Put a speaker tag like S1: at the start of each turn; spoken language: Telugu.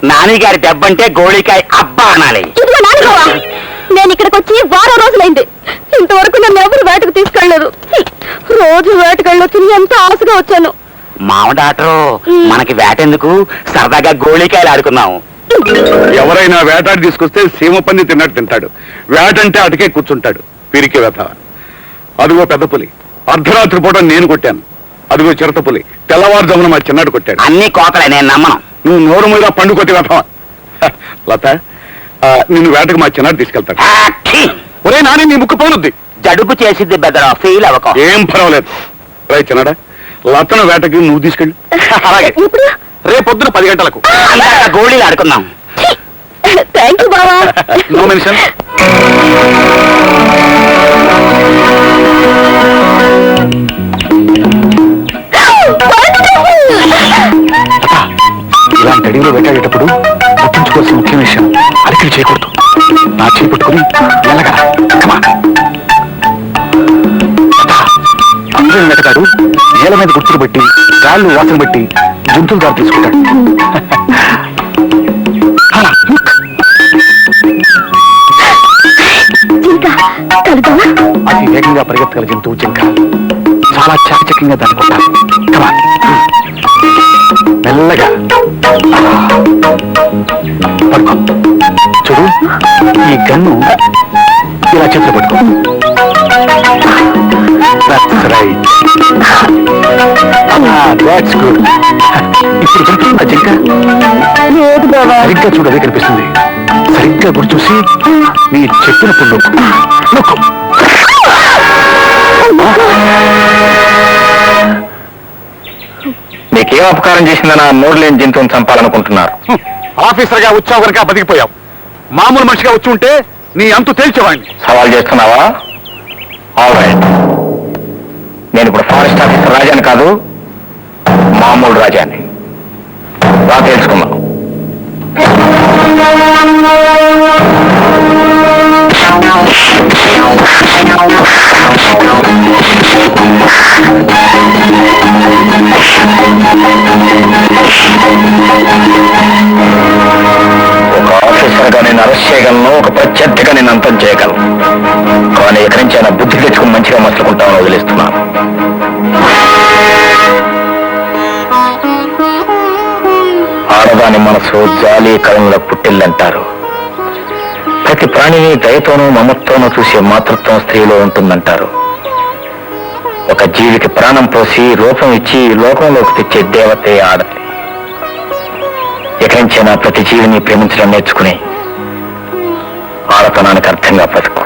S1: నానిగారి దెబ్బంటే గోళికాయ అబ్బా అనాలి.
S2: నేను ఇక్కడికి వచ్చి వారం రోజులైంది. ఇంతవరకు నన్ను ఎవరు వేటకు తీసుకెళ్లేదు. రోజు వేటకెళ్ళొచ్చి ఎంత ఆశగా వచ్చాను.
S1: మామ డాక్టరు, మనకి వేటెందుకు, సరదాగా గోళికాయలు ఆడుకున్నాము.
S3: ఎవరైనా వేటాడి తీసుకొస్తే సీమ పన్ని తిన్నట్టు తింటాడు. వేటంటే అటుకే కూర్చుంటాడు. పిరికి వ్యథ. అదిగో పెద్ద పులి, అర్ధరాత్రి పూట నేను కొట్టాను. అదిగో చిరత పులి, తెల్లవారుజామున మా చిన్నాడు కొట్టాడు.
S1: అన్ని కోతలే, నేను నమ్మను.
S3: నువ్వు నోరు మీద పండు కొట్టి వ్యథ. లత, నిన్ను వేటకు మా చిన్నాడు తీసుకెళ్తాడు. ఒరే నాని, నీ ముక్కు పోనుద్ది.
S1: జడుపు చేసిద్ది బెదరా, ఫెయిల్ అవ్వక.
S3: ఏం పర్వాలేదు. రై చిన్నాడా, లతను వేటకి నువ్వు తీసుకెళ్ళి.
S1: అలాగే,
S3: రేపొద్దున 10 గంటలకు
S1: గోళీలు ఆడుకుందాం.
S2: థ్యాంక్ యూ బావా.
S3: No mention.
S4: ఇలాంటి అడవిలో వేటాడేటప్పుడు గుర్తుంచుకోవాల్సిన ముఖ్య విషయం, అరికలు చేయకూడదు. నా చేయి పట్టుకుని వెళ్ళగల అందరూ వెతకాడు. నేల మీద గుర్తులు బట్టి, గాళ్ళు వాసన బట్టి జంతువుల దారి తీసుకుంటాడు. అతి వేగంగా పరిగెత్తగల జంతువు జింక. చాలా చాకచక్యంగా దాన్ని కొట్టాలి. మెల్లగా పడుకో. చూడు, ఈ గన్ను ఇలా చేతులు పట్టుకో. That's right. That's good. ఇప్పుడు కనిపిస్తుందా జింక? సరిగ్గా చూడు, అదే కనిపిస్తుంది. సరిగ్గా గురి చూసి నీ చెప్పినప్పుడు నొక్కు. నొక్కు.
S5: నీకేం అపకారం చేసిందని ఆ నోరులేని జంతువుని చంపాలనుకుంటున్నారు?
S3: ఆఫీసర్గా వచ్చావు కనుక బతికిపోయావు. మామూలు మనిషిగా వచ్చి ఉంటే నీ అంతు తేల్చేవాడిని.
S5: సవాల్ చేస్తున్నావా? All right. నేను ఇప్పుడు ఫారెస్ట్ ఆఫీసర్ రాజాని కాదు, మామూలు రాజాని. రా తెలుసుకున్నావు. ఒక ఆఫీసర్గా నేను అరెస్ట్ చేయగలను, ఒక ప్రత్యర్థిగా నేను అంతం చేయగలను. కానీ ఎక్కడి నుంచి అయినా బుద్ధి తెచ్చుకుని మంచిగా మసలుకుంటామని వదిలేస్తున్నాను. ఆడదాని మనసు జాలి కళంలో పుట్టిల్లంటారు. ప్రతి ప్రాణిని దయతోనూ మమతోనూ చూసే మాతృత్వం స్త్రీలో ఉంటుందంటారు. ఒక జీవికి ప్రాణం పోసి రూపం ఇచ్చి లోకంలోకి తెచ్చే దేవతే ఆడది. ఎక్కడి నుంచైనా ప్రతి జీవిని ప్రేమించడం నేర్చుకుని ఆడతనానికి అర్థంగా బతుకు.